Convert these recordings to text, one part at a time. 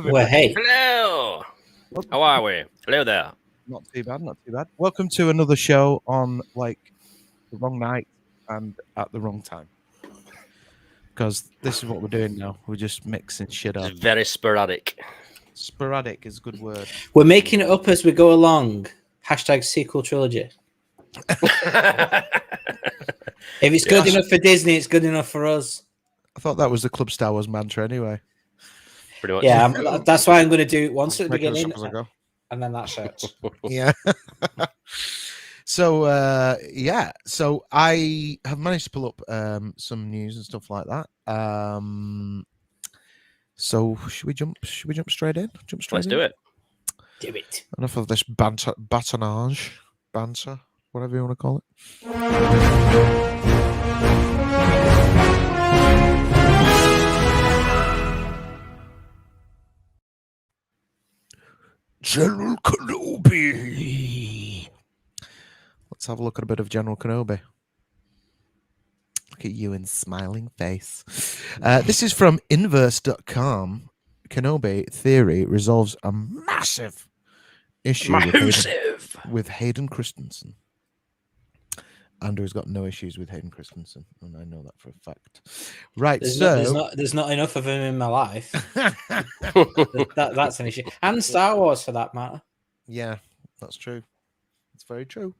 Well, hey. Hello. How are we? Hello there. Not too bad, not too bad. Welcome to another show on like the wrong night and at the wrong time. Because this is what we're doing now. We're just mixing shit up. It's very sporadic. Sporadic is a good word. We're making it up as we go along. Hashtag sequel trilogy. If it's good enough for Disney, it's good enough for us. I thought that was the Club Star Wars mantra anyway. Pretty much. Yeah, that's why I'm going to do it once at the beginning, and then that's it. Yeah. So I have managed to pull up some news and stuff like that. So should we jump straight in? Let's do it. Do it. Enough of this banter, whatever you want to call it. General Kenobi. Let's have a look at a bit of General Kenobi. Look at you in smiling face. This is from inverse.com. Kenobi theory resolves a massive issue with Hayden Christensen. Andrew's got no issues with Hayden Christensen, and I know that for a fact. Right, there's not enough of him in my life. That's an issue, and Star Wars for that matter. Yeah, that's true. It's very true.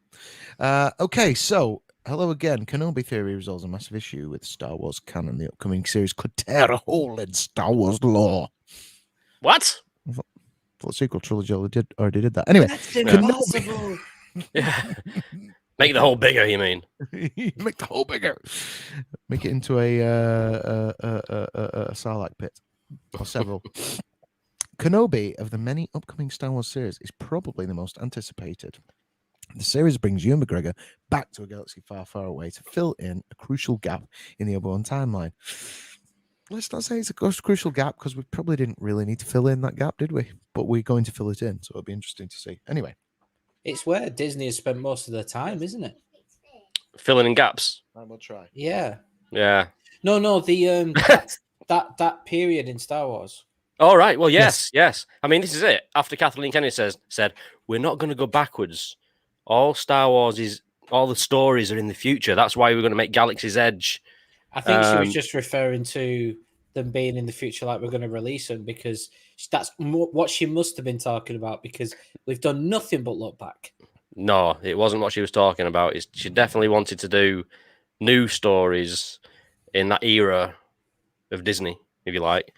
Okay, so hello again. Kenobi theory resolves a massive issue with Star Wars canon. The upcoming series could tear a hole in Star Wars lore. What? For the sequel trilogy already did that. Anyway, that's impossible. Yeah. Make the hole bigger, you mean? Make the hole bigger. Make it into a Sarlacc pit or several. Kenobi, of the many upcoming Star Wars series, is probably the most anticipated. The series brings Ewan McGregor back to a galaxy far, far away to fill in a crucial gap in the Obi-Wan timeline. Let's not say it's a crucial gap because we probably didn't really need to fill in that gap, did we? But we're going to fill it in, so it'll be interesting to see. Anyway. It's where Disney has spent most of their time, isn't it? Filling in gaps. I will try. Yeah. Yeah. No. The that period in Star Wars. All right. Well, yes. I mean, this is it. After Kathleen Kennedy said, we're not going to go backwards. All Star Wars all the stories are in the future. That's why we're going to make Galaxy's Edge. I think she was just referring to them being in the future, like we're going to release them, because that's what she must have been talking about, because we've done nothing but look back. No, it wasn't what she was talking about. She definitely wanted to do new stories in that era of Disney, if you like.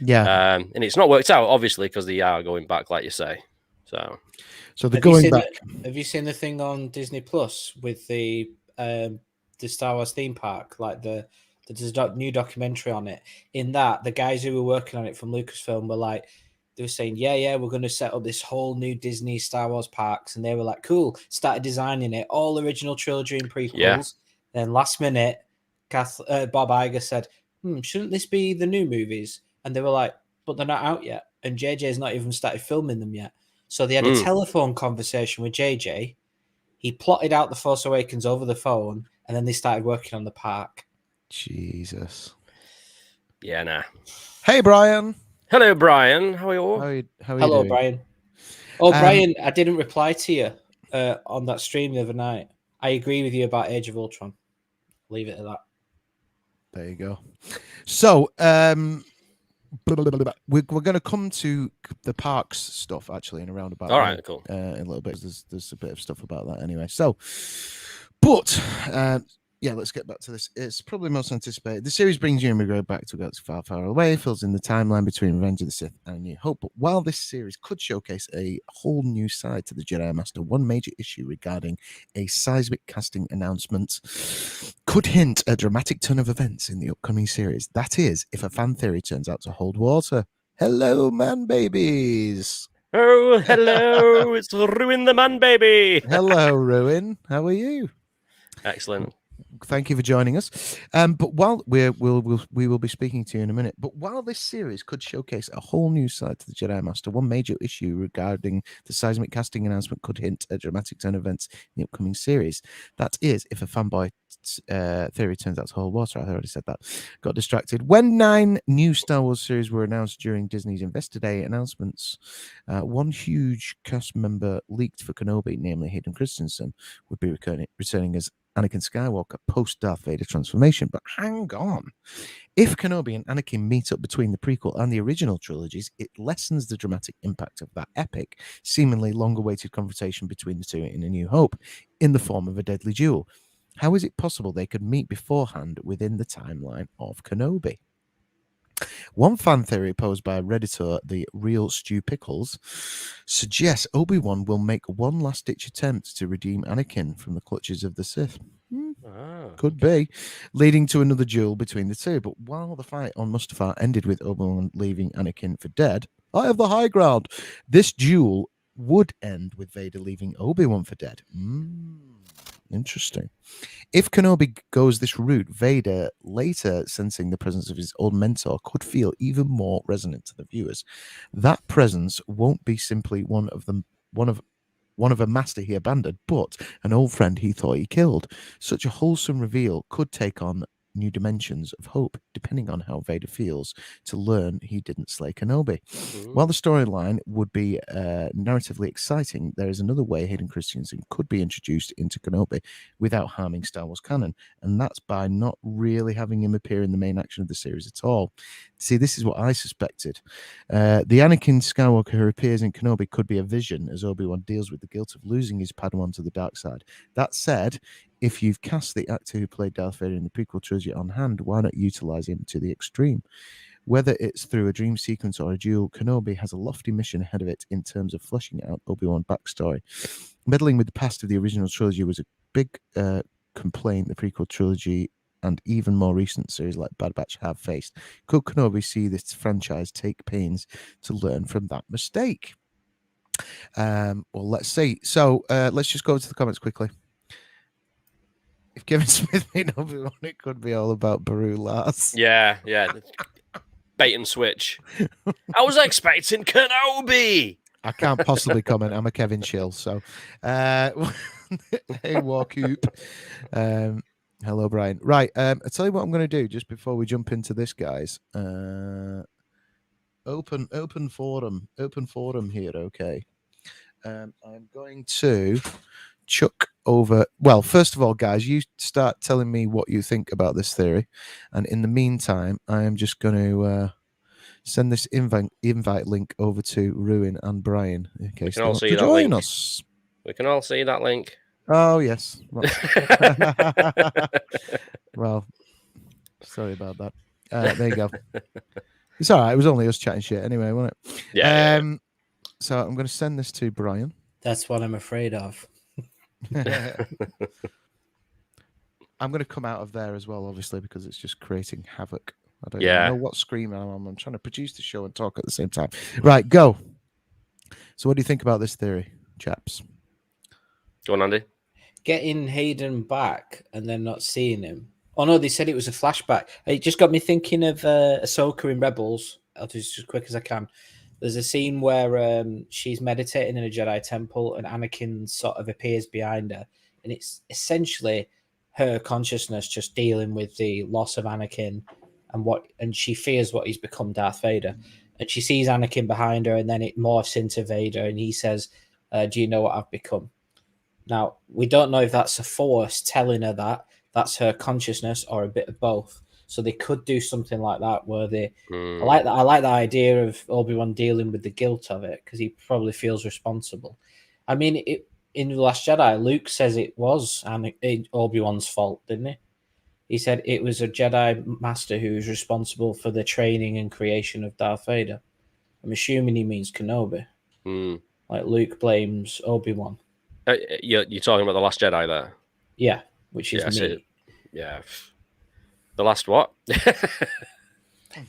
Yeah. And it's not worked out, obviously, because they are going back, like you say. So they're going back. Have you seen the thing on Disney Plus with the Star Wars theme park, like there's a new documentary on it? In that, the guys who were working on it from Lucasfilm were like, they were saying, yeah, we're going to set up this whole new Disney Star Wars parks. And they were like, cool, started designing it, all original trilogy and prequels. Yeah. Then last minute, Bob Iger said, shouldn't this be the new movies? And they were like, but they're not out yet. And JJ's not even started filming them yet. So they had a telephone conversation with JJ. He plotted out The Force Awakens over the phone, and then they started working on the park. Jesus. Yeah, nah. Hey, Brian. Hello, Brian. How are you? How are you Hello, doing? Brian. Oh, Brian, I didn't reply to you on that stream the other night. I agree with you about Age of Ultron. Leave it at that. There you go. So, we're going to come to the parks stuff actually in a roundabout. All right, cool. In a little bit. There's a bit of stuff about that anyway. So, but yeah, let's get back to this. It's probably most anticipated. The series brings Ewan McGregor back to a galaxy far, far away, fills in the timeline between Revenge of the Sith and New Hope. But while this series could showcase a whole new side to the Jedi Master, one major issue regarding a seismic casting announcement could hint a dramatic turn of events in the upcoming series. That is, if a fan theory turns out to hold water. Hello, man babies. Oh, hello. It's Ruin the Man Baby. Hello, Ruin. How are you? Excellent. Thank you for joining us. But while we will be speaking to you in a minute. But while this series could showcase a whole new side to the Jedi Master, one major issue regarding the seismic casting announcement could hint a dramatic turn of events in the upcoming series. That is, if a fanboy theory turns out to hold water. I already said that. Got distracted. When 9 new Star Wars series were announced during Disney's Investor Day announcements, one huge cast member leaked for Kenobi, namely Hayden Christensen, would be returning as Anakin Skywalker post Darth Vader transformation. But hang on. If Kenobi and Anakin meet up between the prequel and the original trilogies, it lessens the dramatic impact of that epic, seemingly long-awaited confrontation between the two in A New Hope, in the form of a deadly duel. How is it possible they could meet beforehand within the timeline of Kenobi? One fan theory posed by Redditor, the real Stu Pickles, suggests Obi-Wan will make one last-ditch attempt to redeem Anakin from the clutches of the Sith. Could be, leading to another duel between the two. But while the fight on Mustafar ended with Obi-Wan leaving Anakin for dead, I have the high ground. This duel would end with Vader leaving Obi-Wan for dead. Interesting. If Kenobi goes this route, Vader, later sensing the presence of his old mentor, could feel even more resonant to the viewers. That presence won't be simply one of a master he abandoned, but an old friend he thought he killed. Such a wholesome reveal could take on new dimensions of hope, depending on how Vader feels to learn he didn't slay Kenobi. While the storyline would be narratively exciting, there is another way Hayden Christensen could be introduced into Kenobi without harming Star Wars canon, and that's by not really having him appear in the main action of the series at all. See, this is what I suspected. The Anakin Skywalker who appears in Kenobi could be a vision as Obi-Wan deals with the guilt of losing his Padawan to the dark side. That said, if you've cast the actor who played Darth Vader in the prequel trilogy on hand, why not utilize him to the extreme? Whether it's through a dream sequence or a duel, Kenobi has a lofty mission ahead of it in terms of fleshing out Obi-Wan backstory. Meddling with the past of the original trilogy was a big complaint the prequel trilogy and even more recent series like Bad Batch have faced. Could Kenobi see this franchise take pains to learn from that mistake? Well, let's see. So let's just go to the comments quickly. If Kevin Smith made Obi-Wan, it could be all about Baru Lars. Yeah. Bait and switch. I was expecting Kenobi. I can't possibly comment. I'm a Kevin Shill, so hey Warcoop. Hello, Brian. Right, I'll tell you what I'm going to do just before we jump into this, guys. Open forum here, okay. I'm going to chuck over. Well, first of all, guys, you start telling me what you think about this theory, and in the meantime, I am just going to send this invite link over to Ruin and Brian in case they want to join us. We can all see that link. Oh yes. Well, sorry about that. There you go. It's all right. It was only us chatting shit anyway, wasn't it? Yeah. So I'm going to send this to Brian. That's what I'm afraid of. I'm going to come out of there as well, obviously, because it's just creating havoc. I don't know what screen I'm on. I'm trying to produce the show and talk at the same time. Right, go. So what do you think about this theory, chaps? Go on, Andy. Getting Hayden back and then not seeing him. Oh, no, they said it was a flashback. It just got me thinking of Ahsoka in Rebels. I'll do this as quick as I can. There's a scene where she's meditating in a Jedi temple and Anakin sort of appears behind her. And it's essentially her consciousness just dealing with the loss of Anakin and she fears what he's become, Darth Vader. And she sees Anakin behind her and then it morphs into Vader and he says, do you know what I've become? Now, we don't know if that's a force telling her that's her consciousness or a bit of both. So they could do something like that where they... I like the idea of Obi-Wan dealing with the guilt of it because he probably feels responsible. I mean, in The Last Jedi, Luke says it was Obi-Wan's fault, didn't he? He said it was a Jedi master who was responsible for the training and creation of Darth Vader. I'm assuming he means Kenobi. Like Luke blames Obi-Wan. You're talking about The Last Jedi there? Yeah, which is me. Yeah. The last what?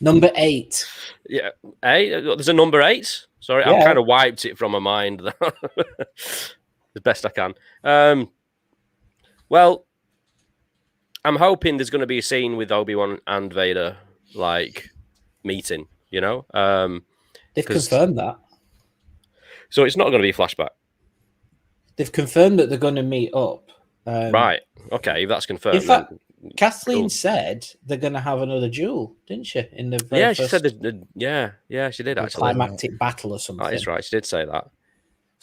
Number 8. Yeah. There's a number 8? Sorry, Yeah. I've kind of wiped it from my mind the best I can. Well, I'm hoping there's going to be a scene with Obi-Wan and Vader, like, meeting, you know? They've confirmed that. So it's not going to be a flashback. They've confirmed that they're going to meet up. Right. Okay, if that's confirmed. In fact, then Kathleen cool. said they're going to have another duel, didn't she? In the very Yeah, she first said yeah, she did actually. climactic battle or something. That is right. She did say that.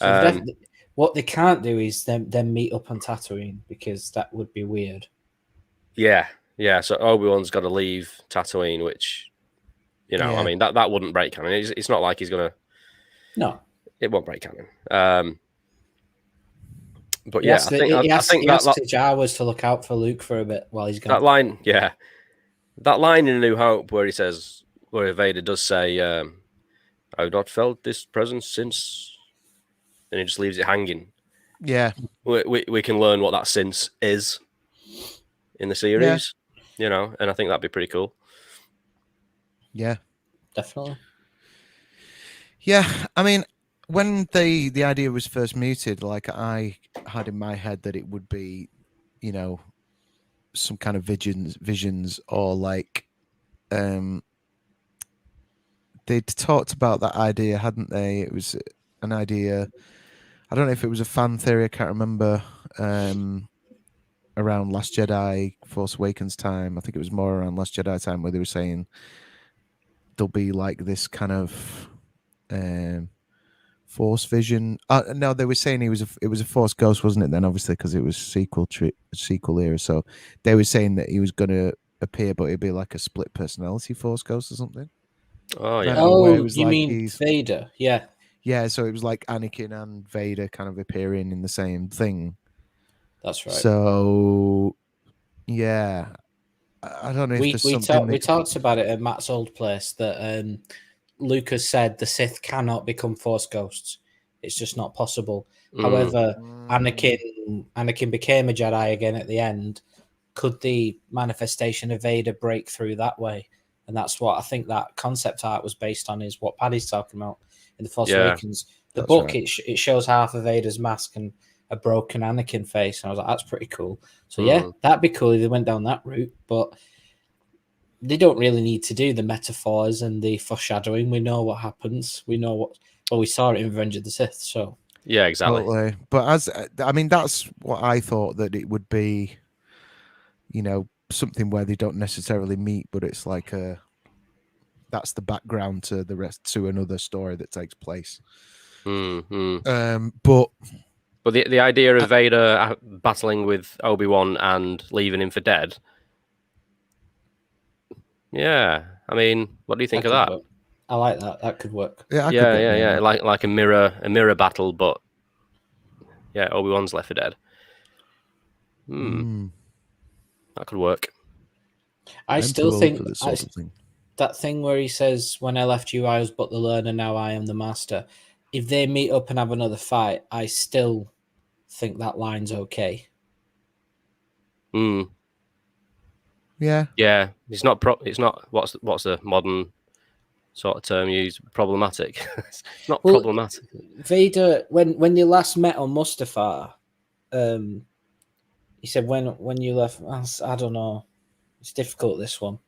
So what they can't do is them meet up on Tatooine, because that would be weird. Yeah. So Obi-Wan's got to leave Tatooine, which, I mean, that wouldn't break canon. It's not like he's gonna. No, it won't break canon. But he yeah, asks, I think he asks his Jawas to look out for Luke for a bit while he's gone. that line, that line in A New Hope where where Vader does say, "I've not felt this presence since," and he just leaves it hanging. Yeah, we can learn what that since is in the series, and I think that'd be pretty cool. Yeah, definitely. Yeah, I mean, when the idea was first mooted, like I had in my head that it would be, some kind of visions, or like, they'd talked about that idea, hadn't they? It was an idea. I don't know if it was a fan theory. I can't remember. Around Last Jedi, Force Awakens time. I think it was more around Last Jedi time, where they were saying there'll be like this kind of Force vision. No, they were saying it was a Force ghost, wasn't it? Then obviously, because it was sequel era, so they were saying that he was going to appear, but it'd be like a split personality Force ghost or something. Oh yeah. Oh, you like mean Vader? Yeah. Yeah, so it was like Anakin and Vader kind of appearing in the same thing. That's right. So, yeah, I don't know if there's something we talked about it at Matt's old place, that Lucas said the Sith cannot become Force ghosts. It's just not possible. However, Anakin became a Jedi again at the end. Could the manifestation of Vader break through that way? And that's what I think that concept art was based on, is what Paddy's talking about in The Force Awakens. The book, right. It shows half of Vader's mask and a broken Anakin face. And I was like, that's pretty cool. So yeah, that'd be cool if they went down that route. But they don't really need to do the metaphors and the foreshadowing. We know what happens. We know we saw it in Revenge of the Sith. So yeah, exactly. Totally. But that's what I thought, that it would be, something where they don't necessarily meet, but it's like that's the background to the rest, to another story that takes place. But the idea of Vader battling with Obi-Wan and leaving him for dead. Yeah, I mean, what do you think of that? Work. I like that. That could work. Yeah. Like a mirror battle, but yeah, Obi-Wan's left for dead. That could work. I still think that thing where he says, "When I left you, I was but the learner. Now I am the master." If they meet up and have another fight, I still think that line's okay. Yeah. It's not. It's not. What's the modern sort of term used? Problematic. It's not problematic. Vader, when you last met on Mustafar, he said, "When you left," I don't know. It's difficult, this one.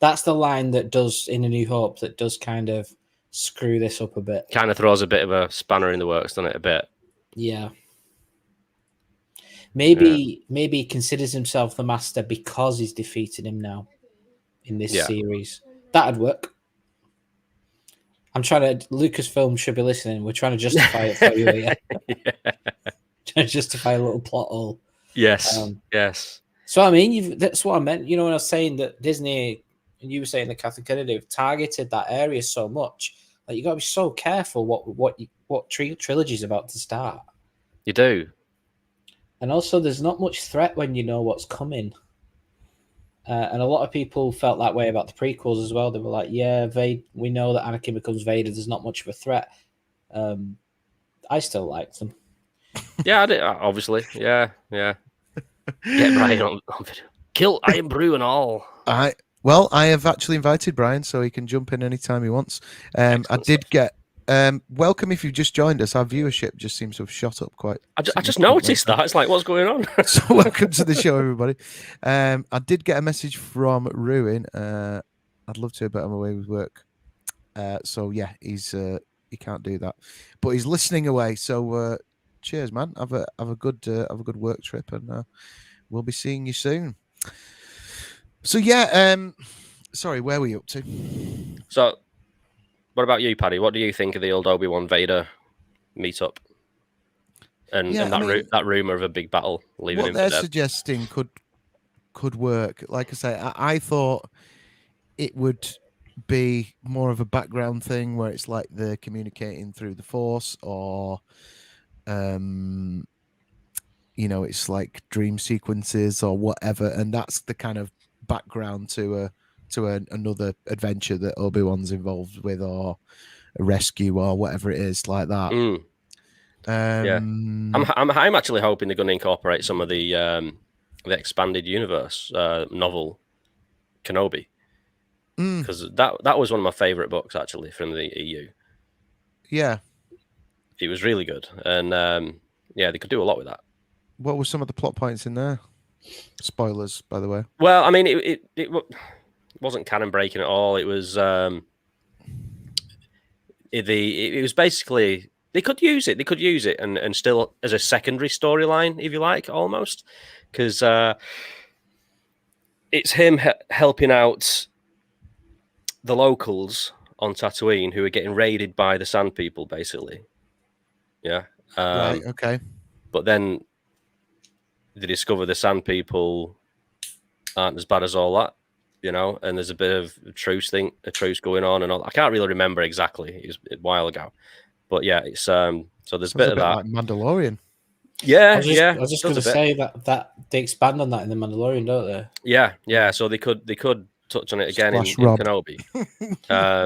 That's the line that does, in A New Hope, that does kind of screw this up a bit. Kind of throws a bit of a spanner in the works, doesn't it? A bit. Yeah. Maybe he considers himself the master because he's defeated him now in this series. That'd work. I'm trying to... Lucasfilm should be listening. We're trying to justify it for you here. Trying to justify a little plot hole. Yes. Yes. So, I mean, that's what I meant. When I was saying that Disney, and you were saying that Kathleen Kennedy have targeted that area so much, like, you got to be so careful what trilogy's about to start. You do. And also, there's not much threat when you know what's coming. And a lot of people felt that way about the prequels as well. They were like, yeah, we know that Anakin becomes Vader. There's not much of a threat. I still liked them. Yeah, I did, obviously. Yeah. Get Brian on video. Kill Iron Brew and all. I have actually invited Brian, so he can jump in anytime he wants. I did get welcome if you've just joined us. Our viewership just seems to have shot up quite. I just noticed that. It's like, what's going on? So welcome to the show, everybody. I did get a message from Ruin. I'd love to, but I'm away with work. So yeah, he can't do that, but he's listening away. So cheers, man. Have a good work trip, and we'll be seeing you soon. So yeah, sorry, where were you up to? So, what about you, Paddy? What do you think of the old Obi-Wan Vader meetup? And that rumor of a big battle leaving what him they're for dead. suggesting could work. Like I say, I thought it would be more of a background thing where it's like they're communicating through the Force, or it's like dream sequences or whatever, and that's the kind of background to another adventure that Obi-Wan's involved with, or a rescue, or whatever it is, like that. Yeah, I'm actually hoping they're going to incorporate some of the expanded universe novel Kenobi, because that was one of my favorite books actually from the EU. Yeah, it was really good, and they could do a lot with that. What were some of the plot points in there? Spoilers, by the way. Well, I mean, it wasn't canon breaking at all. It was it was basically they could use it. They could use it and still as a secondary storyline, if you like, almost, because it's him helping out the locals on Tatooine who are getting raided by the Sand People, basically. Yeah. Right. Okay. But then they discover the Sand People aren't as bad as all that, and there's a bit of a truce going on and all. I can't really remember exactly. It was a while ago, but yeah, it's so there's a bit of that. Like Mandalorian. Yeah, I was just going to say that they expand on that in the Mandalorian, don't they? Yeah. So they could touch on it again in Kenobi.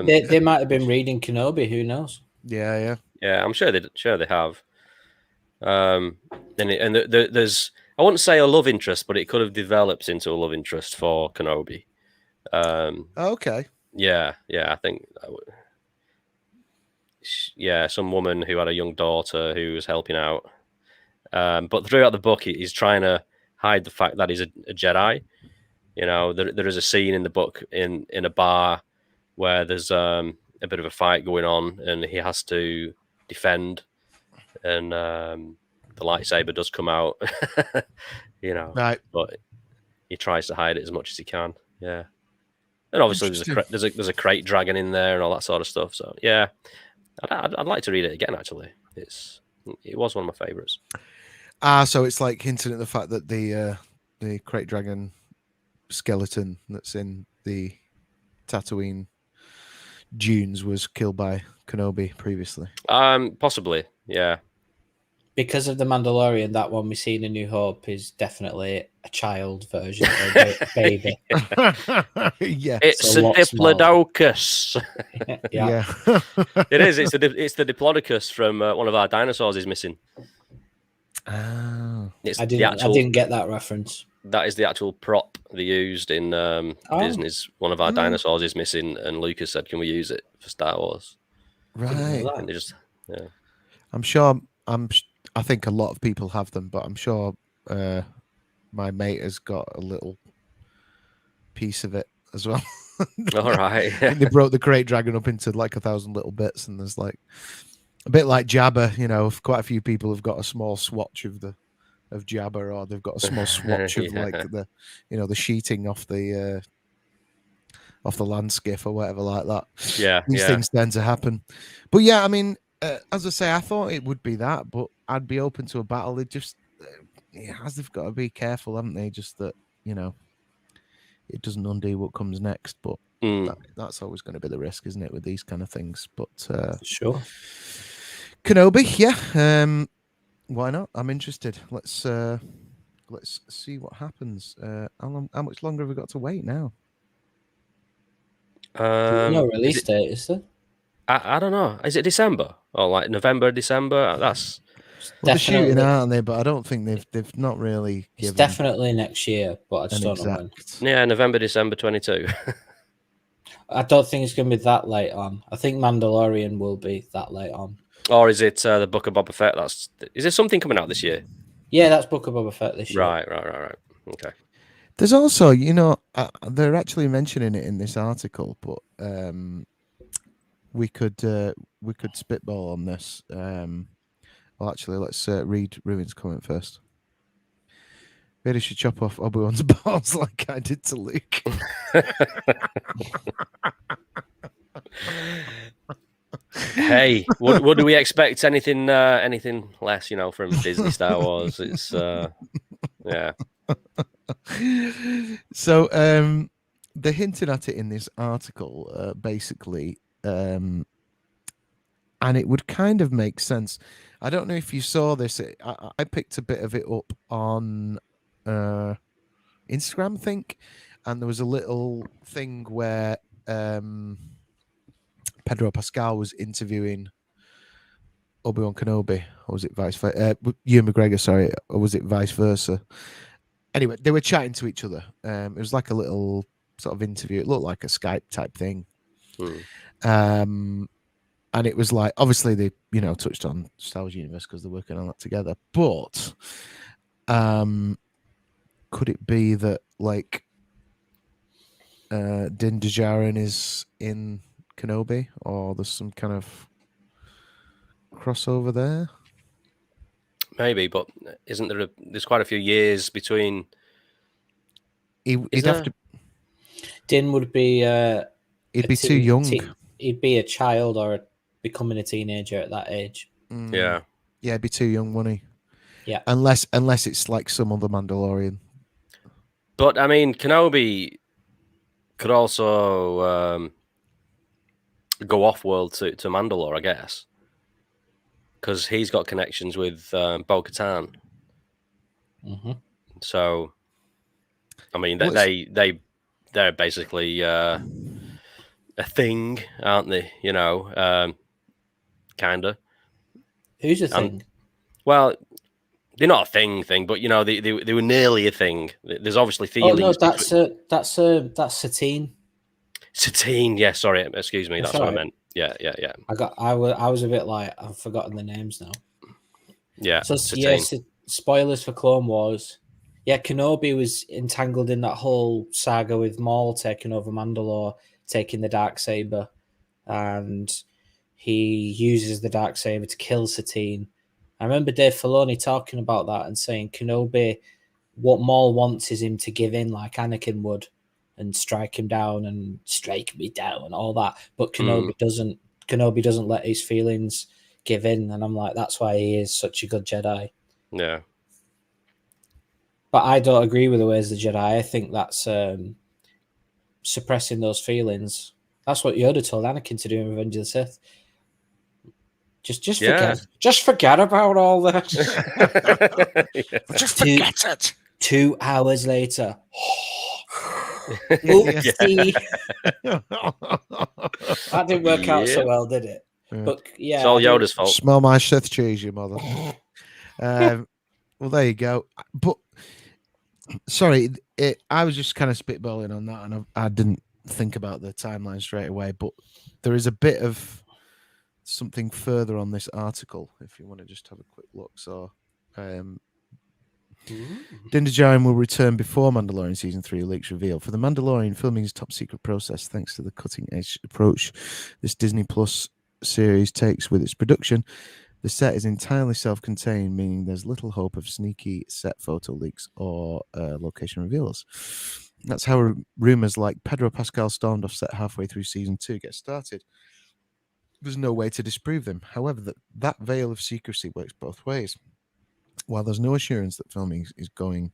They might have been reading Kenobi. Who knows? Yeah. I'm sure they have. There's, I wouldn't say a love interest, but it could have developed into a love interest for Kenobi. Okay. Yeah, I think some woman who had a young daughter who was helping out. But throughout the book, he's trying to hide the fact that he's a Jedi. There is a scene in the book in a bar where there's a bit of a fight going on, and he has to defend, and the lightsaber does come out, Right. But he tries to hide it as much as he can. Yeah, and obviously there's a crate dragon in there and all that sort of stuff. So yeah, I'd like to read it again. Actually, it was one of my favorites. So it's like hinting at the fact that the crate dragon skeleton that's in the Tatooine dunes was killed by Kenobi previously. Possibly, yeah. Because of the Mandalorian, that one we see in A New Hope is definitely a child version of a baby. Yeah, it's a Diplodocus. Yeah. It is. It's the Diplodocus from one of our dinosaurs is missing. Oh. I didn't get that reference. That is the actual prop they used in Disney's. One of our dinosaurs is missing, and Lucas said, "Can we use it for Star Wars?" Right. And they just, yeah. I'm sure. I think a lot of people have them, but I'm sure my mate has got a little piece of it as well. All right. And they broke the crate dragon up into like 1,000 little bits, and there's like a bit like Jabba. Quite a few people have got a small swatch of Jabba, or they've got a small swatch of like the the sheeting off the land skiff or whatever like that. Yeah, these things tend to happen. But yeah, I mean, as I say, I thought it would be that, but I'd be open to a battle. It just they've got to be careful, haven't they? Just that it doesn't undo what comes next. But that's always going to be the risk, isn't it, with these kind of things? But sure, Kenobi, yeah. Why not? I'm interested. Let's see what happens. How much longer have we got to wait now? No release date, is there? I don't know. Is it December or like November, December? That's they're shooting, aren't they? But I don't think they've not really. It's definitely next year, but I just don't know when. Yeah, November, December 22. I don't think it's going to be that late on. I think Mandalorian will be that late on. Or is it the Book of Boba Fett? Is there something coming out this year? Yeah, that's Book of Boba Fett this year. Right. Okay. There's also, they're actually mentioning it in this article, but we could spitball on this. Well, actually, let's read Ruin's comment first. Vader should chop off Obi-Wan's balls like I did to Luke. Hey, what do we expect? Anything less, from Disney Star Wars? It's yeah. So they're hinting at it in this article, basically, and it would kind of make sense. I don't know if you saw this. I picked a bit of it up on Instagram, I think, and there was a little thing where Pedro Pascal was interviewing Obi-Wan Kenobi, or was it vice versa? Ewan McGregor, sorry, or was it vice versa? Anyway, they were chatting to each other. It was like a little sort of interview. It looked like a Skype type thing. And it was like, obviously they, touched on Star Wars universe because they're working on that together. But could it be that like Din Djarin is in Kenobi, or there's some kind of crossover there? Maybe, but isn't there? There's quite a few years between. He'd have to. Din would be. He'd be too young. He'd be a child or becoming a teenager at that age. Yeah, he'd be too young, wouldn't he? Yeah. Unless it's like some other Mandalorian. But I mean, Kenobi could also go off world to Mandalore, I guess, because he's got connections with Bo-Katan. Mm-hmm. So, I mean, they're basically a thing, aren't they? Kinda. Who's a thing? Well, they're not a thing, but they were nearly a thing. There's obviously feelings. Oh no, that's Satine. Satine, yeah. Sorry, excuse me. That's what I meant. Yeah. I was a bit like, I've forgotten the names now. Yeah. So Satine. spoilers for Clone Wars. Yeah, Kenobi was entangled in that whole saga with Maul taking over Mandalore, taking the Darksaber, and he uses the Darksaber to kill Satine. I remember Dave Filoni talking about that and saying Kenobi, what Maul wants is him to give in like Anakin would and strike him down and strike me down and all that. But Kenobi doesn't. Kenobi doesn't let his feelings give in, and I'm like, that's why he is such a good Jedi. Yeah. But I don't agree with the ways of the Jedi. I think that's suppressing those feelings. That's what Yoda told Anakin to do in Revenge of the Sith. Just forget about all that. Just forget it. 2 hours later. Oopsie. That didn't work out so well, did it? Yeah. But yeah, it's all Yoda's fault. Smell my Sith cheese, you mother. Well, there you go. But sorry, I was just kind of spitballing on that, and I didn't think about the timeline straight away. But there is a bit of something further on this article, if you want to just have a quick look. So, Din Djarin will return before Mandalorian Season 3 leaks reveal. For The Mandalorian, filming is top secret process thanks to the cutting-edge approach this Disney Plus series takes with its production. The set is entirely self-contained, meaning there's little hope of sneaky set photo leaks or location reveals. That's how rumors like Pedro Pascal stormed off set halfway through Season 2 get started. There's no way to disprove them. However, that veil of secrecy works both ways. While there's no assurance that filming is going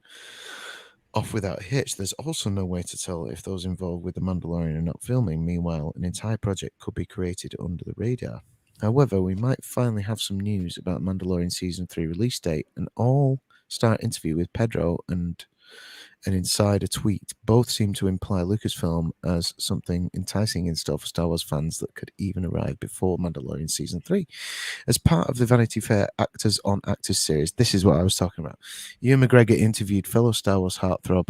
off without a hitch, there's also no way to tell if those involved with The Mandalorian are not filming. Meanwhile, an entire project could be created under the radar. However, we might finally have some news about Mandalorian Season 3 release date. An all-star interview with Pedro and an insider tweet both seem to imply Lucasfilm as something enticing in store for Star Wars fans that could even arrive before Mandalorian Season 3. As part of the Vanity Fair Actors on Actors series, this is what I was talking about. Ewan McGregor interviewed fellow Star Wars heartthrob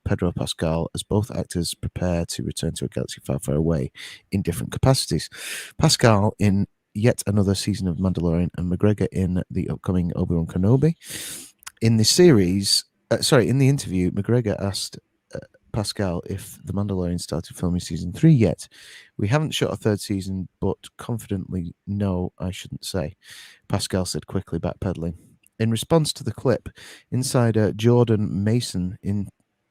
Pedro Pascal as both actors prepare to return to a galaxy far, far away in different capacities. Pascal in yet another season of Mandalorian and McGregor in the upcoming Obi-Wan Kenobi. In the series... in the interview, McGregor asked Pascal if The Mandalorian started filming season 3 yet. We haven't shot a third season, but confidently, no, I shouldn't say. Pascal said quickly, backpedaling. In response to the clip, insider Jordan Mason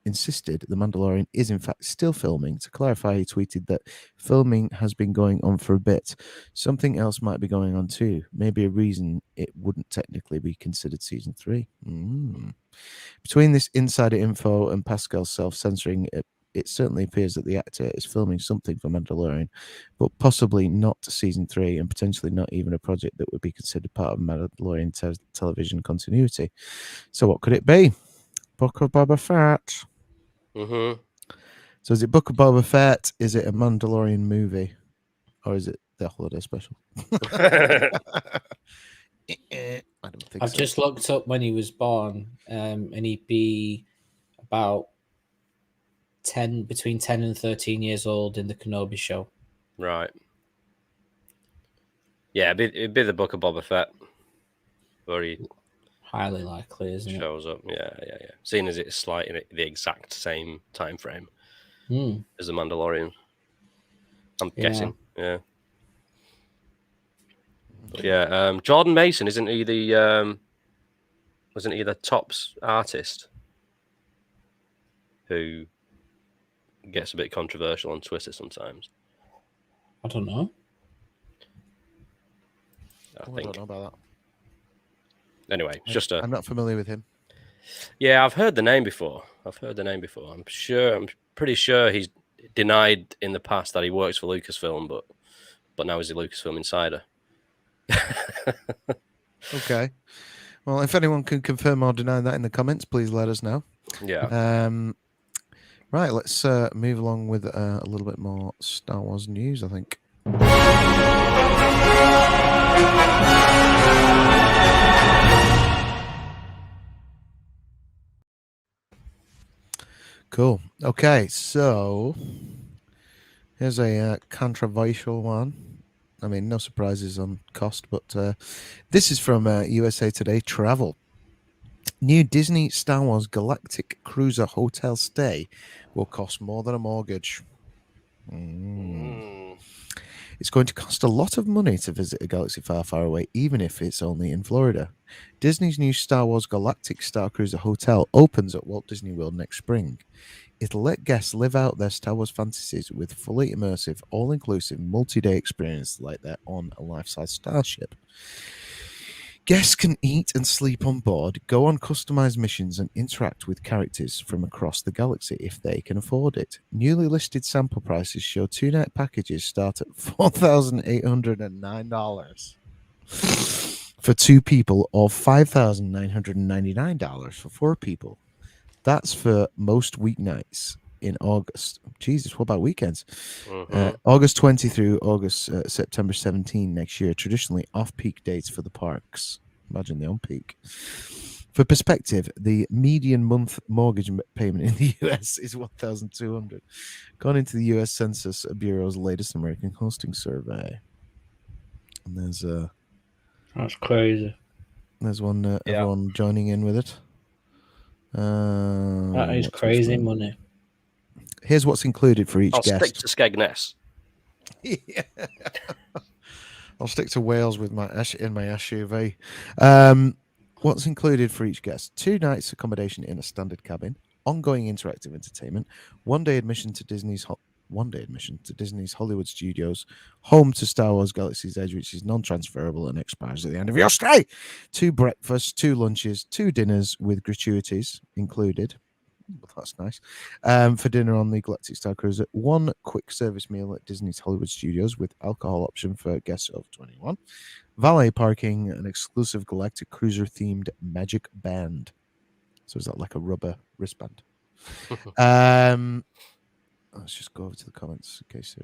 insisted The Mandalorian is in fact still filming. To clarify, he tweeted that filming has been going on for a bit. Something else might be going on too. Maybe a reason it wouldn't technically be considered season 3. Between this insider info and Pascal's self-censoring, it certainly appears that the actor is filming something for Mandalorian, but possibly not season 3 and potentially not even a project that would be considered part of Mandalorian television continuity. So what could it be? Book of Boba Fett. Mm-hmm. So is it Book of Boba Fett? Is it a Mandalorian movie? Or is it the holiday special? I don't think I've so. just looked up when he was born, and he'd be about between 10 and 13 years old in the Kenobi show. Right. Yeah, it'd be the Book of Boba Fett, where he Highly likely, isn't shows up. Yeah. Seeing as it's slightly the exact same time frame as the Mandalorian, I'm guessing. Yeah. But yeah. Jordan Mason, isn't he the wasn't he the Tops artist who gets a bit controversial on Twitter sometimes? I don't know. I don't know about that. Anyway, it's just I'm not familiar with him. Yeah, I've heard the name before. I'm pretty sure he's denied in the past that he works for Lucasfilm, but now he's a Lucasfilm insider. Okay. Well, if anyone can confirm or deny that in the comments, please let us know. Yeah. Right, let's move along with a little bit more Star Wars news, I think. Cool. Okay, so here's a controversial one. I mean, no surprises on cost, but this is from USA Today Travel. New Disney Star Wars Galactic Cruiser hotel stay will cost more than a mortgage. It's going to cost a lot of money to visit a galaxy far, far away, even if it's only in Florida. Disney's new Star Wars Galactic Star Cruiser Hotel opens at Walt Disney World next spring. It'll let guests live out their Star Wars fantasies with fully immersive, all-inclusive, multi-day experience like they're on a life-size starship. Guests can eat and sleep on board, go on customized missions, and interact with characters from across the galaxy if they can afford it. Newly listed sample prices show 2-night packages start at $4,809 for 2 people or $5,999 for 4 people. That's for most weeknights in August. Jesus, what about weekends? August 20 through September 17 next year, traditionally off-peak dates for the parks. Imagine the on-peak. For perspective, the median month mortgage payment in the US is $1,200, according to the US Census Bureau's latest American hosting survey. And that's crazy. There's one everyone joining in with it. That is crazy money. Here's what's included for each guest. I'll stick to Skegness. Yeah. I'll stick to Wales with my SUV. What's included for each guest? 2 nights accommodation in a standard cabin, ongoing interactive entertainment, 1-day admission to Disney's Hollywood Studios, home to Star Wars Galaxy's Edge, which is non-transferable and expires at the end of your stay. 2 breakfasts, 2 lunches, 2 dinners with gratuities included. Well, that's nice. For dinner on the Galactic Star Cruiser, 1 quick service meal at Disney's Hollywood Studios with alcohol option for guests over 21. Valet parking, an exclusive Galactic Cruiser themed magic band. So is that like a rubber wristband? Let's just go over to the comments in case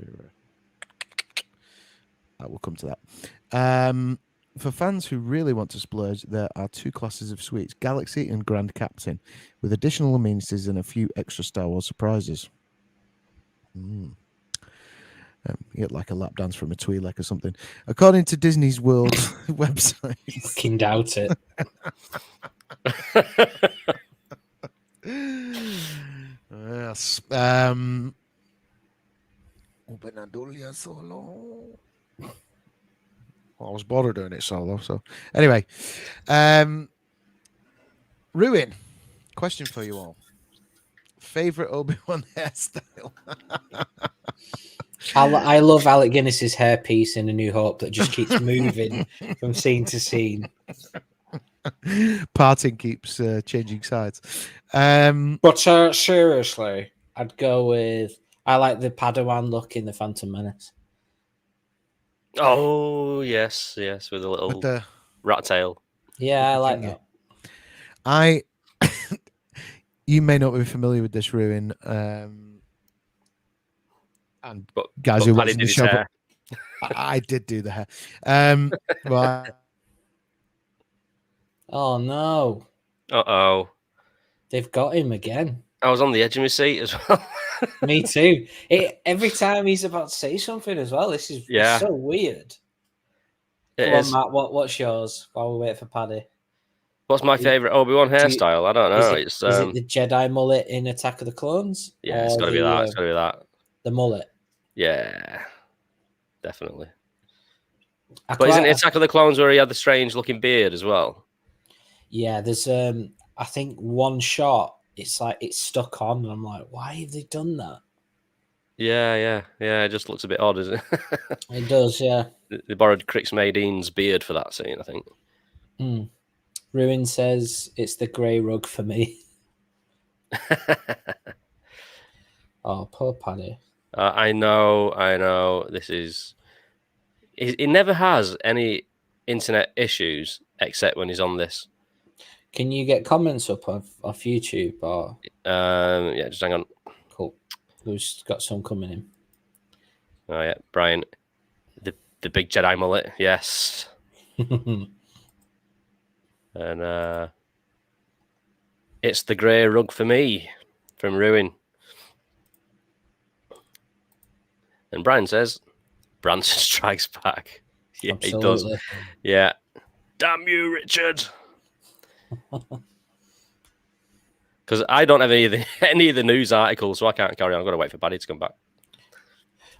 we'll come to that. For fans who really want to splurge, there are 2 classes of suites, Galaxy and Grand Captain, with additional amenities and a few extra Star Wars surprises. You get like a lap dance from a Twi'lek or something. According to Disney's World website. Fucking doubt it. Yes. Solo. Well, I was bored of doing it solo. So anyway, Ruin. Question for you all. Favorite Obi-Wan hairstyle? I love Alec Guinness's hairpiece in A New Hope that just keeps moving from scene to scene. Parting keeps changing sides. But seriously, I'd go with. I like the Padawan look in the Phantom Menace. Oh yes, with a little With the rat tail. Yeah, I like finger. that. You may not be familiar with this, Ruin. And But guys who Paddy watching did the his show, hair. I did do the hair. Well, Oh no, Uh-oh. they've got him again. I was on the edge of my seat as well. Me too. Every time he's about to say something as well, this is Yeah. so weird. It Go is. on, Matt. What's yours while we wait for Paddy? What's my favourite Obi-Wan hairstyle? I don't know. Is it the Jedi mullet in Attack of the Clones? Yeah, it's got to be that. It's got to be that. The mullet. Yeah, definitely. But isn't it Attack of the Clones where he had the strange looking beard as well? Yeah, there's I think one shot. It's like it's stuck on, and I'm like, why have they done that? Yeah. It just looks a bit odd, isn't it? It does, yeah. They borrowed Crix Madine's beard for that scene, I think. Ruin says it's the grey rug for me. Oh, poor Paddy. I know. This is. He never has any internet issues except when he's on this. Can you get comments up off YouTube? Or Yeah, just hang on. cool. Who's got some coming in? Oh yeah, Brian, the big Jedi mullet, yes. And it's the grey rug for me from Ruin. And Brian says, Branson strikes back. Yeah, Absolutely. he does. Yeah. Damn you, Richard. Because I don't have any of the news articles, so I can't carry on. I've got to wait for Paddy to come back.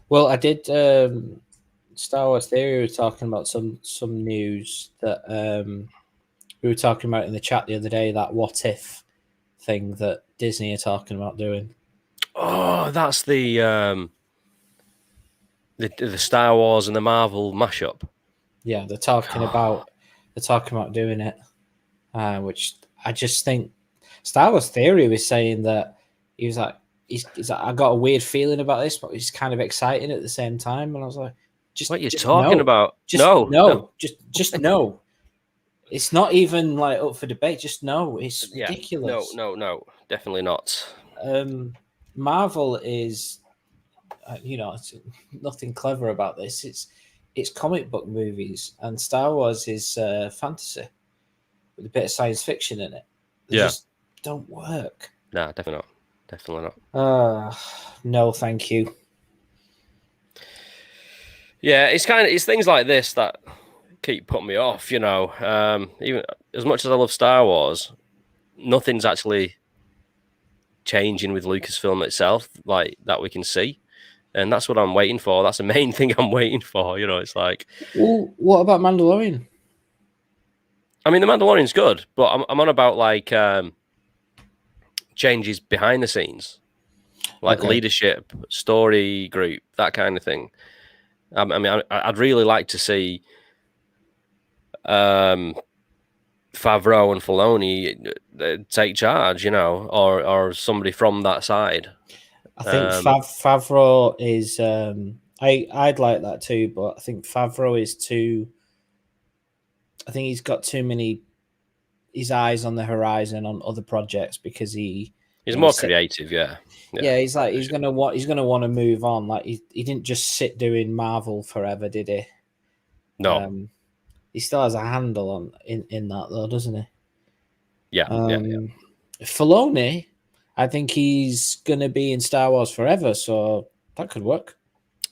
Well, I did. Star Wars Theory were talking about some news that we were talking about in the chat the other day. That what if thing that Disney are talking about doing. Oh, that's the Star Wars and the Marvel mashup. Yeah, they're talking about doing it, which I just think Star Wars Theory was saying that he was like, he's like, I got a weird feeling about this, but it's kind of exciting at the same time. And I was like, what are you talking about? Just no. Just no. It's not even like up for debate. Just no. It's ridiculous. No, definitely not. Marvel is, it's nothing clever about this. It's comic book movies, and Star Wars is fantasy with a bit of science fiction in it. They just don't work. Nah, definitely not. No, thank you. Yeah, it's things like this that keep putting me off. Even as much as I love Star Wars, nothing's actually changing with Lucasfilm itself, like that we can see. And that's what I'm waiting for. That's the main thing I'm waiting for. It's like... Well, what about Mandalorian? I mean, The Mandalorian's good, but I'm on about, like, changes behind the scees. Like leadership, story group, that kind of thing. I mean, I'd really like to see Favreau and Filoni take charge, or somebody from that side. I think Favreau is. I'd like that too, but I think Favreau is too. I think he's got too many. His eyes on the horizon on other projects because he's more creative. Yeah, he's like he's gonna want to move on. Like he didn't just sit doing Marvel forever, did he? No, he still has a handle on in that though, doesn't he? Yeah. Filoni, I think he's going to be in Star Wars forever, so that could work.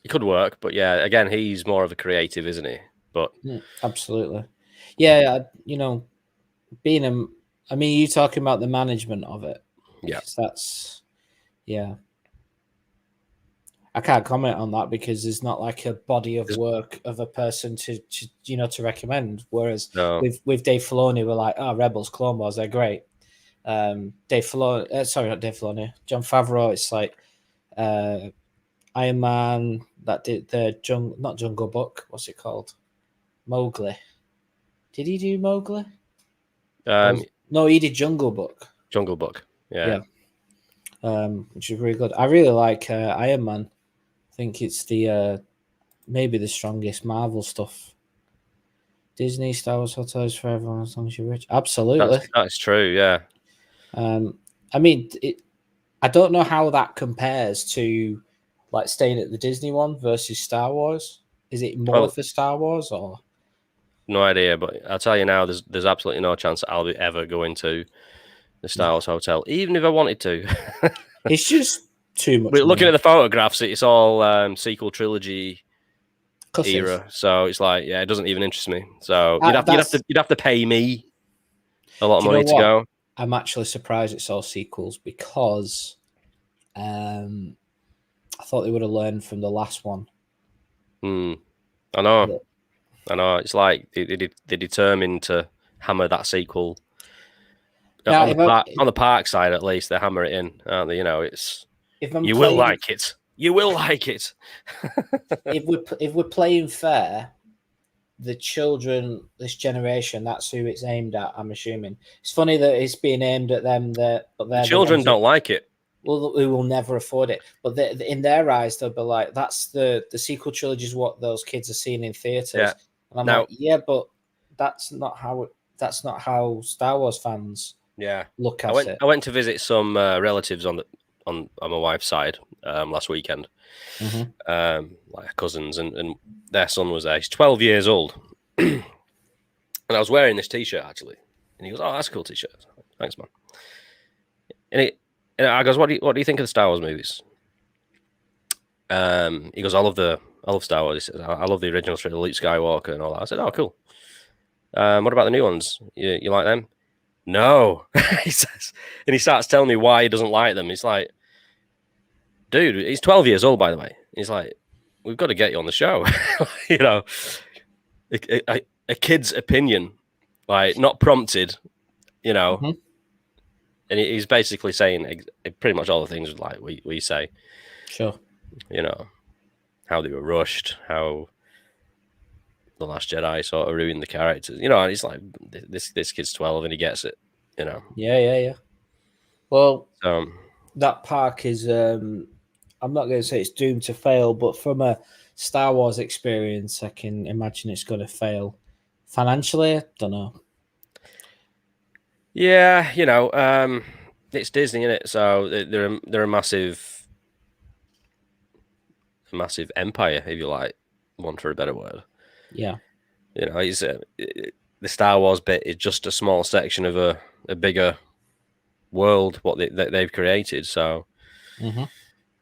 It could work, but yeah, again, he's more of a creative, isn't he? But absolutely, yeah. Being you talking about the management of it? Yeah, that's Yeah. I can't comment on that because there's not like a body of work of a person to recommend. Whereas No. with Dave Filoni, we're like, oh, Rebels, Clone Wars, they're great. Dave Filoni, sorry, not Dave Filoni, John Favreau. It's like Iron Man that did the not Jungle Book. What's it called? Mowgli. Did he do Mowgli? No, he did Jungle Book. Jungle Book. Yeah. Which is really good. I really like Iron Man. I think it's the maybe the strongest Marvel stuff. Disney, Star Wars, hotels for everyone as long as you're rich. Absolutely, that's true. Yeah. I mean, I don't know how that compares to like staying at the Disney one versus Star Wars. Is it more for Star Wars or? No idea, but I'll tell you now, there's absolutely no chance that I'll be ever going to the Star Wars hotel, even if I wanted to. It's just too much. We're looking at the photographs. It's all sequel trilogy era, so it's like, yeah, it doesn't even interest me. So you'd have to pay me a lot of money to go. I'm actually surprised it's all sequels because I thought they would have learned from the last one. I know. It's like they determined to hammer that sequel. Now, on the park side, at least, they hammer it in, aren't they? You know, will like it. You will like it. if we're playing fair, the children, this generation, that's who it's aimed at. I'm assuming it's funny that it's being aimed at them. But the children don't like it. Well, we will never afford it. But in their eyes, they'll be like, "That's the sequel trilogy is what those kids are seeing in theaters." Yeah. And I'm like, "Yeah, but that's not how Star Wars fans look at it." I went to visit some relatives on my wife's side last weekend, like cousins, and their son was there. He's 12 years old, and I was wearing this T-shirt actually, and he goes, "Oh, that's a cool T-shirt. Thanks, man." And I goes, "What do you think of the Star Wars movies?" He goes, "I love Star Wars." He says, "I love the original trilogy, Luke Skywalker and all that." I said, "Oh, cool. What about the new ones? You like them?" "No," he says, and he starts telling me why he doesn't like them. He's like, "Dude, he's 12 years old, by the way." He's like, "We've got to get you on the show." You know, a kid's opinion, like not prompted, you know. Mm-hmm. And he's basically saying pretty much all the things like we say. Sure. You know, how they were rushed, how The Last Jedi sort of ruined the characters. You know, and he's like, this kid's 12 and he gets it, you know. Yeah. Well, that park is, I'm not going to say it's doomed to fail, but from a Star Wars experience, I can imagine it's going to fail. Financially, I don't know. Yeah, you know, it's Disney, isn't it? So they're a massive empire, if you like, one for a better word. Yeah, you know, the Star Wars bit is just a small section of a bigger world what they've created. So, if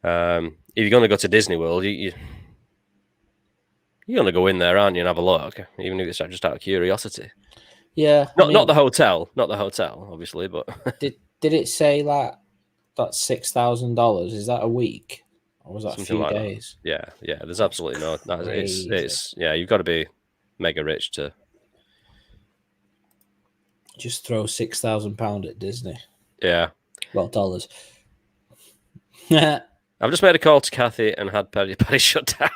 you're going to go to Disney World, you're going to go in there, aren't you, and have a look, even if it's just out of curiosity. Yeah, not the hotel, obviously, but did it say like that's $6,000? Is that a week, or was that a few like days? That. Yeah. There's absolutely no. It's you've got to be mega rich to just throw £6,000 at Disney. Yeah, well, dollars. I've just made a call to Kathy and had Paddy shut down.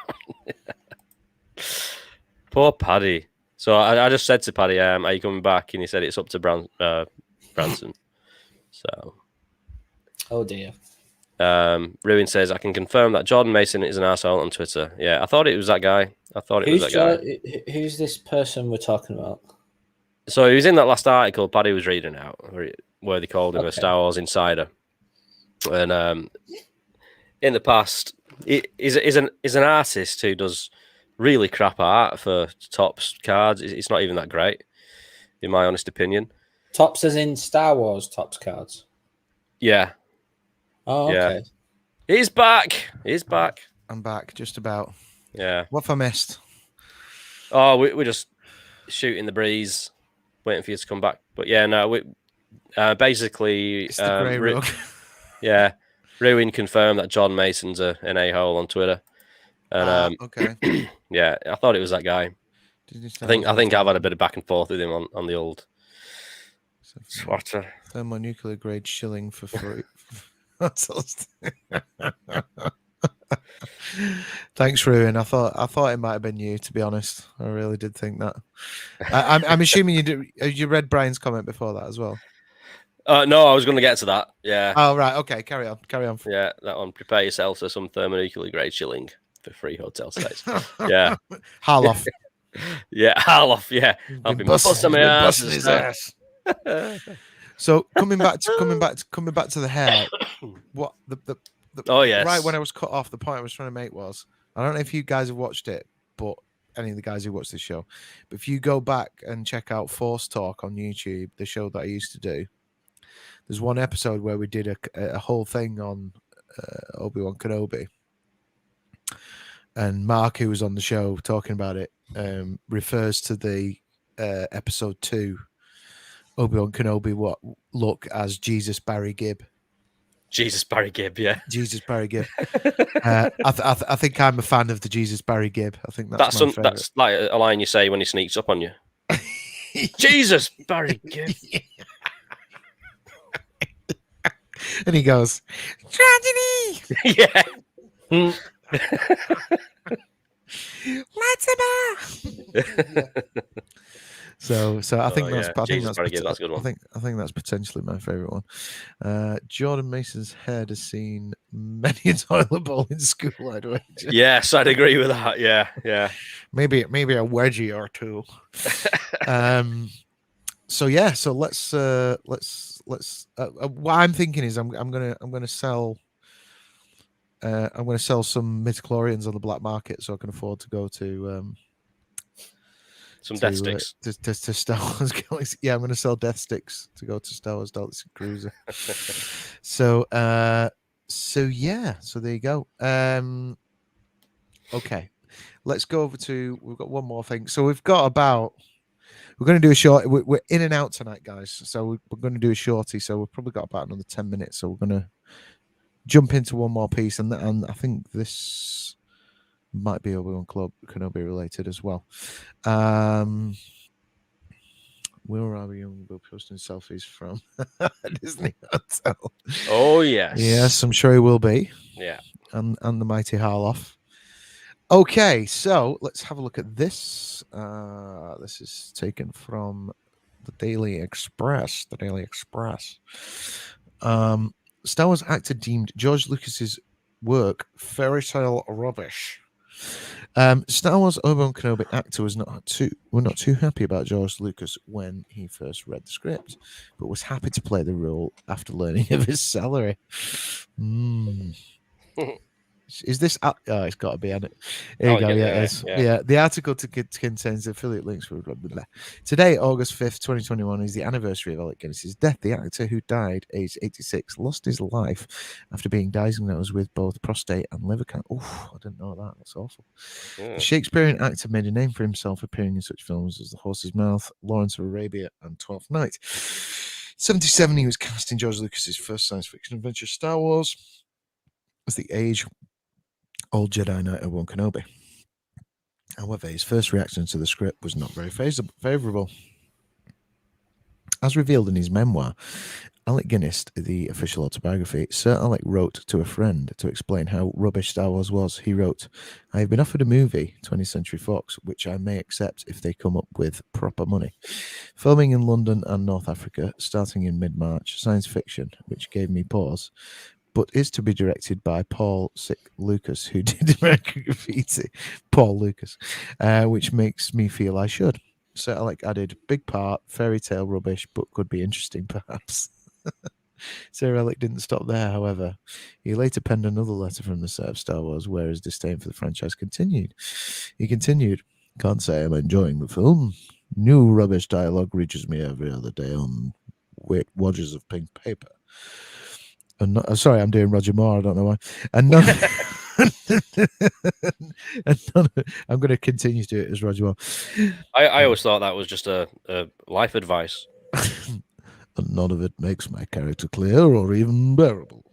Poor Paddy. So I just said to Paddy, "Are you coming back?" And he said it's up to Branson. So, oh dear. Ruin says, "I can confirm that Jordan Mason is an arsehole on Twitter." Yeah, I thought it was that guy. Who's this person we're talking about? So he was in that last article Paddy was reading out, where they called him a Star Wars insider. And in the past, he's an artist who does really crap art for Topps cards. It's not even that great, in my honest opinion. Topps as in Star Wars Topps cards? Yeah. Oh, okay. Yeah. He's back. I'm back, just about. Yeah. What have I missed? Oh, we're just shooting the breeze, waiting for you to come back. But yeah, no, we basically it's the grey rug. Yeah, Ruin confirmed that John Mason's an a-hole on Twitter. And okay. yeah, I thought it was that guy. I think I've had a bit of back and forth with him on the old Twitter. Thermonuclear grade shilling for free. Thanks, Ruin. I thought it might have been you. To be honest, I really did think that. I'm assuming you read Brian's comment before that as well. No, I was going to get to that. Yeah. Oh right. Okay. Carry on. Yeah, that one. Prepare yourself for some thermonuclear grade shilling for free hotel stays. Yeah. Harloff. Yeah, Harloff. Yeah. I'll be busting my ass. His ass. So coming back to the hair. What the oh yes. Right when I was cut off, the point I was trying to make was, I don't know if you guys have watched it, but any of the guys who watch this show, but if you go back and check out Force Talk on YouTube, the show that I used to do, there's one episode where we did a whole thing on Obi-Wan Kenobi, and Mark, who was on the show talking about it, refers to the episode 2 Obi-Wan Kenobi look as Jesus Barry Gibb. Jesus Barry Gibb, yeah. Jesus Barry Gibb. I think I'm a fan of the Jesus Barry Gibb. I think that's my favorite. That's like a line you say when he sneaks up on you. Jesus Barry Gibb. And he goes, tragedy. Yeah. So I think that's a good one. I think that's potentially my favorite one. Jordan Mason's head has seen many a toilet bowl in school, I'd wager. Yes, I'd agree with that. Yeah. Maybe a wedgie or two. So let's what I'm thinking is I'm gonna sell some midichlorians on the black market so I can afford to go to some death sticks to Star Wars Galaxy. Yeah, I'm going to sell death sticks to go to Star Wars Galaxy Cruiser. So there you go. Okay, let's go over to. We've got one more thing. So we're going to do a short. We're in and out tonight, guys. So we're going to do a shorty. So we've probably got about another 10 minutes. So we're going to jump into one more piece, and I think this might be Obi-Wan Kenobi related as well. Where are we? We're posting selfies from Disney Hotel. Oh yes, yes, I'm sure he will be. Yeah, and the mighty Harloff. Okay, so let's have a look at this. This is taken from the Daily Express. Star Wars actor deemed George Lucas's work fairy tale rubbish. Star Wars Obi-Wan Kenobi actor was not too happy about George Lucas when he first read the script, but was happy to play the role after learning of his salary. Is this? Oh, it's got to be on it. Here you go. Yeah, it is. Yeah. The article contains affiliate links for blah, blah, blah. Today, August 5th, 2021, is the anniversary of Alec Guinness's death. The actor, who died aged 86, lost his life after being diagnosed with both prostate and liver cancer. Oh, I didn't know that. That's awful. Yeah. The Shakespearean actor made a name for himself appearing in such films as The Horse's Mouth, Lawrence of Arabia, and Twelfth Night. 77, he was cast in George Lucas's first science fiction adventure, Star Wars, as the age-old Jedi Knight Obi-Wan Kenobi. However, his first reaction to the script was not very favourable. As revealed in his memoir, Alec Guinness, the official autobiography, Sir Alec wrote to a friend to explain how rubbish Star Wars was. He wrote, "I have been offered a movie, 20th Century Fox, which I may accept if they come up with proper money. Filming in London and North Africa, starting in mid-March, science fiction, which gave me pause, but is to be directed by Paul Lucas, who did American Graffiti." Paul Lucas, which makes me feel I should. Sir Alec added, "Big part, fairy tale rubbish, but could be interesting, perhaps." Sir Alec didn't stop there, however. He later penned another letter from the set of Star Wars where his disdain for the franchise continued. He continued, "Can't say I'm enjoying the film. New rubbish dialogue reaches me every other day on wadges of pink paper. And sorry, I'm doing Roger Moore. I don't know why. And none, I'm going to continue to do it as Roger Moore. I always thought that was just a life advice. And none of it makes my character clear or even bearable.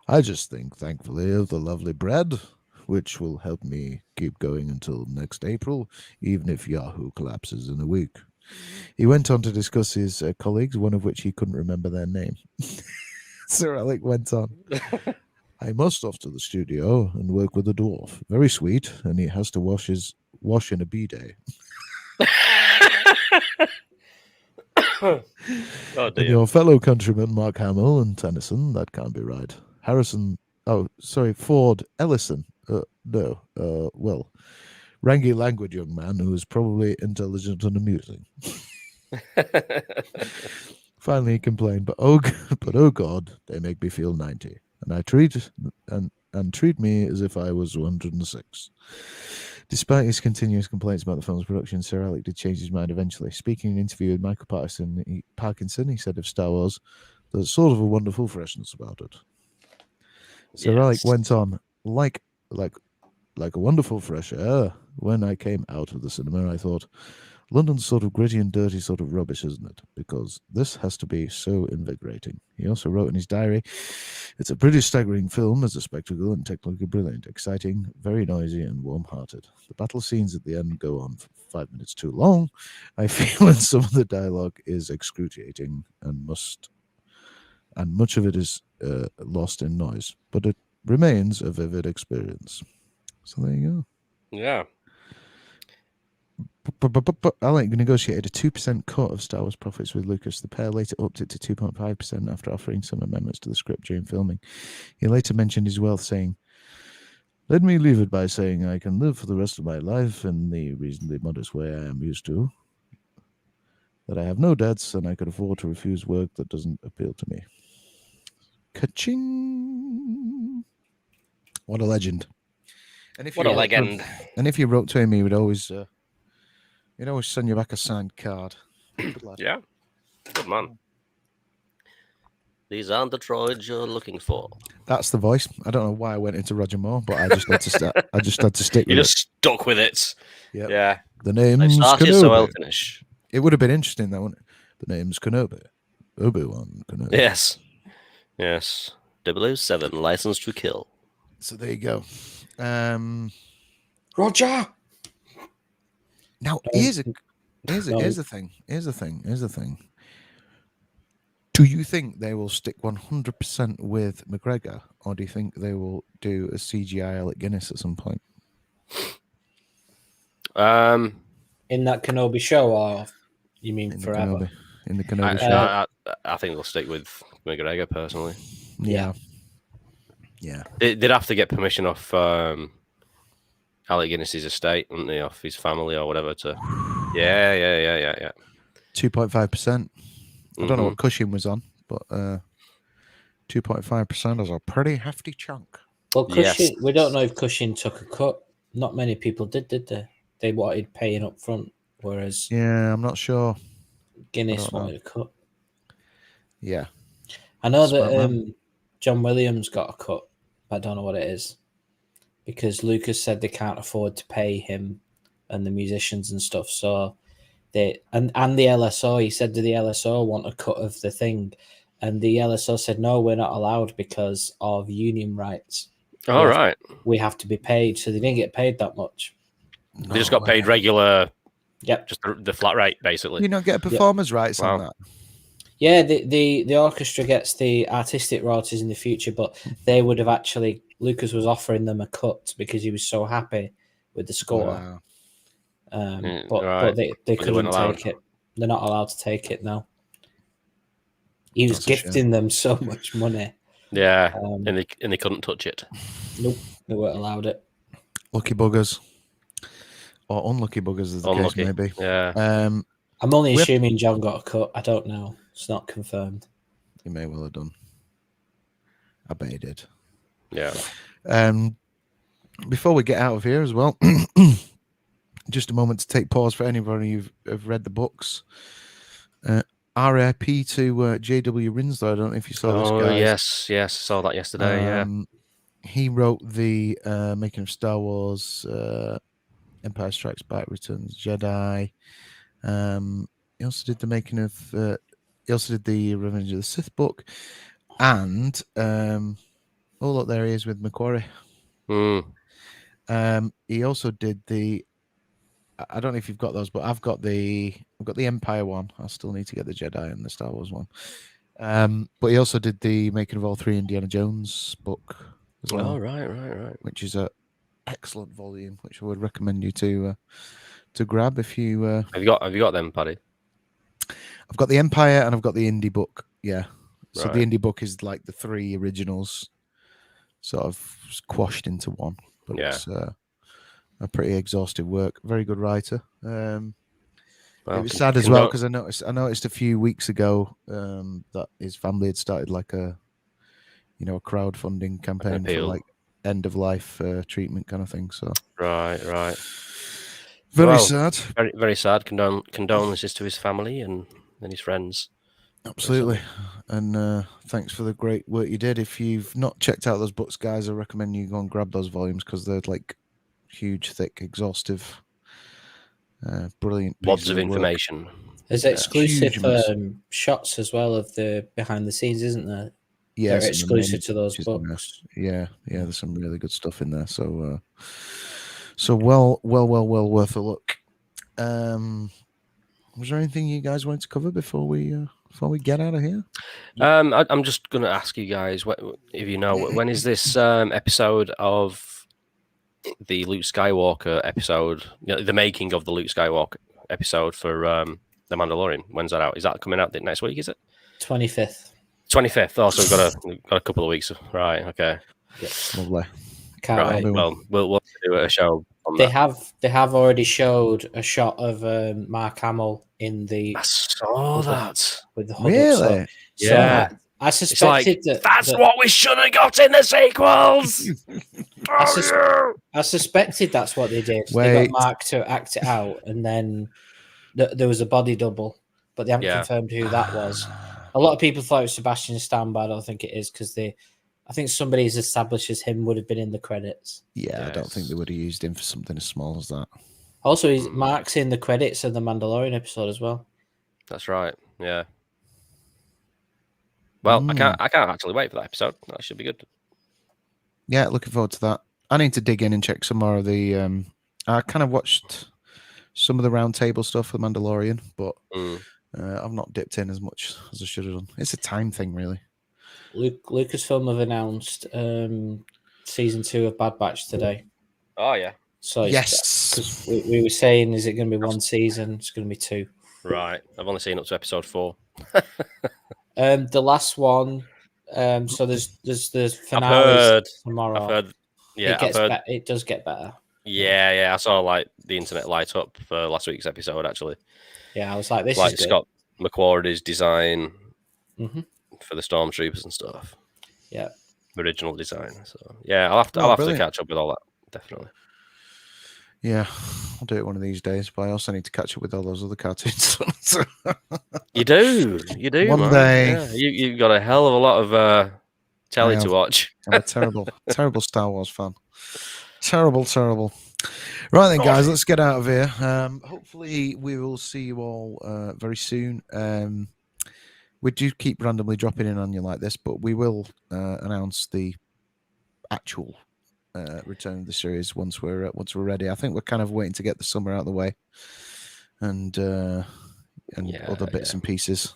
I just think, thankfully, of the lovely bread, which will help me keep going until next April, even if Yahoo collapses in a week. He went on to discuss his colleagues, one of which he couldn't remember their name. Sir Alec went on. I must off to the studio and work with a dwarf. Very sweet, and he has to wash in a bidet. Oh And dear. your fellow countrymen, Mark Hamill and Tennyson, that can't be right. Ford Ellison. Well, rangy languid young man who is probably intelligent and amusing. Finally, he complained, but oh God, they make me feel 90, and I treat me as if I was 106. Despite his continuous complaints about the film's production, Sir Alec did change his mind eventually. Speaking in an interview with Michael Parkinson, he said of Star Wars, there's sort of a wonderful freshness about it. Sir Alec went on, like a wonderful fresh air. When I came out of the cinema, I thought, London's sort of gritty and dirty sort of rubbish, isn't it? Because this has to be so invigorating. He also wrote in his diary, it's a pretty staggering film as a spectacle and technically brilliant, exciting, very noisy and warm-hearted. The battle scenes at the end go on for 5 minutes too long. I feel that some of the dialogue is excruciating and much of it is lost in noise, but it remains a vivid experience. So there you go. Yeah. Alec negotiated a 2% cut of Star Wars profits with Lucas. The pair later upped it to 2.5% after offering some amendments to the script during filming. He later mentioned his wealth, saying, let me leave it by saying I can live for the rest of my life in the reasonably modest way I am used to. That I have no debts and I could afford to refuse work that doesn't appeal to me. Ka-ching! What a legend. And if you wrote to him, he would always... he'd always send you back a signed card. Good lad. Yeah. Good man. These aren't the droids you're looking for. That's the voice. I don't know why I went into Roger Moore, but I just had to stick with You it. just stuck with it. Yep. Yeah. The name's I started Kenobi. so Eltonish. It would have been interesting, though, wouldn't it? The name's Kenobi. Obi-Wan Kenobi. Yes. 007, License to Kill. So there you go. Roger. Now, here's the thing. Do you think they will stick 100% with McGregor, or do you think they will do a CGI Alec Guinness at some point? In that Kenobi show, or you mean forever? In the Kenobi show. I think they'll stick with McGregor, personally. Yeah. They'd have to get permission off Alec Guinness's estate, wouldn't they, off his family or whatever to... Yeah. 2.5%. I don't know what Cushing was on, but 2.5% is a pretty hefty chunk. Well, Cushing, we don't know if Cushing took a cut. Not many people did they? They wanted paying up front, whereas... Yeah, I'm not sure. Guinness wanted a cut. Yeah. I know that John Williams got a cut, but I don't know what it is. Because Lucas said they can't afford to pay him and the musicians and stuff. So they and the LSO, he said, do the LSO want a cut of the thing? And the LSO said, no, we're not allowed because of union rights. All right. We have to be paid. So they didn't get paid that much. They just got paid regular. Yep. Just the flat rate, basically. You don't get performers' rights on that. Yeah, the orchestra gets the artistic royalties in the future, but they would have actually... Lucas was offering them a cut because he was so happy with the score. Wow. But they couldn't take it. They're not allowed to take it now. He was gifting them so much money. Yeah, and they couldn't touch it. Nope, they weren't allowed it. Lucky buggers. Or unlucky buggers, as the case may be. Yeah. I'm only assuming John got a cut. I don't know. It's not confirmed. He may well have done. I bet he did. Yeah. Before we get out of here as well, just a moment to take pause for anybody who've read the books. RIP to J.W. Rinslow. I don't know if you saw this guy. Yes, saw that yesterday. He wrote the making of Star Wars, Empire Strikes Back, Returns of the Jedi. He also did the making of He also did the Revenge of the Sith book, and all up there he is with Macquarie. He also did the. I don't know if you've got those, but I've got the Empire one. I still need to get the Jedi and the Star Wars one. But he also did the making of all 3 Indiana Jones book as well. Oh, right. Which is a excellent volume, which I would recommend you to grab if you. Have you got them, Paddy? I've got the Empire and I've got the indie book. Yeah. So Right. the indie book is like the 3 originals, sort of squashed into one. But it's a pretty exhaustive work. Very good writer. It was sad as well because I noticed a few weeks ago that his family had started like a crowdfunding campaign for like end of life treatment kind of thing. So right. Very sad. Very, very sad. Condolences to his family and his friends. Absolutely. And thanks for the great work you did. If you've not checked out those books, guys, I recommend you go and grab those volumes because they're like huge, thick, exhaustive, brilliant wads of information. There's exclusive shots as well of the behind the scenes, isn't there? Yeah, they're exclusive to those books. Yeah, there's some really good stuff in there. So well worth a look. Was there anything you guys wanted to cover before we get out of here? I'm just going to ask you guys, if you know, when is this episode of the Luke Skywalker episode, the making of the Luke Skywalker episode for The Mandalorian? When's that out? Is that coming out next week, is it? 25th. 25th. Oh, so we've got a couple of weeks. Right, okay. Yeah. Lovely. Right, well, we'll do a show on they that. They have already showed a shot of Mark Hamill in the. I saw that. With the really? So yeah. I suspected that's what we should have got in the sequels. I suspected that's what they did. Wait. They got Mark to act it out, and then there was a body double, but they haven't confirmed who that was. A lot of people thought it was Sebastian Stan, but I don't think it is because I think somebody as established as him would have been in the credits. Yeah, Yes. I don't think they would have used him for something as small as that. Also, Mark's in the credits of the Mandalorian episode as well. That's right. Yeah. Well, I can't actually wait for that episode. That should be good. Yeah, looking forward to that. I need to dig in and check some more of the. I kind of watched some of the roundtable stuff for Mandalorian, but I've not dipped in as much as I should have done. It's a time thing, really. Lucasfilm have announced season 2 of Bad Batch today. Oh yeah. So yes, because we were saying, is it going to be 1 season? It's going to be 2. Right. I've only seen up to episode 4. The last one. So there's the finale tomorrow. I've heard. Yeah, it does get better. Yeah. I saw like the internet light up for last week's episode. Actually. Yeah, I was like, this like is good. Scott McQuarrie's design for the stormtroopers and stuff. Yeah, original design. So yeah, I'll have to catch up with all that. Definitely. Yeah, I'll do it one of these days. But I also need to catch up with all those other cartoons. You do. One day. Yeah, you've got a hell of a lot of telly to watch. I'm a terrible Star Wars fan. Terrible. Right then, guys, let's get out of here. Hopefully, we will see you all very soon. We do keep randomly dropping in on you like this, but we will announce the actual return of the series once we're ready. I think we're kind of waiting to get the summer out of the way, and other bits and pieces.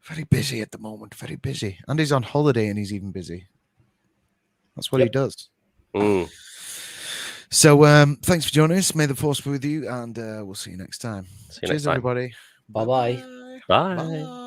Very busy at the moment. Very busy, and he's on holiday, and he's even busy. That's what he does. So, thanks for joining us. May the force be with you, and we'll see you next time. Cheers, everybody. Bye-bye. Bye.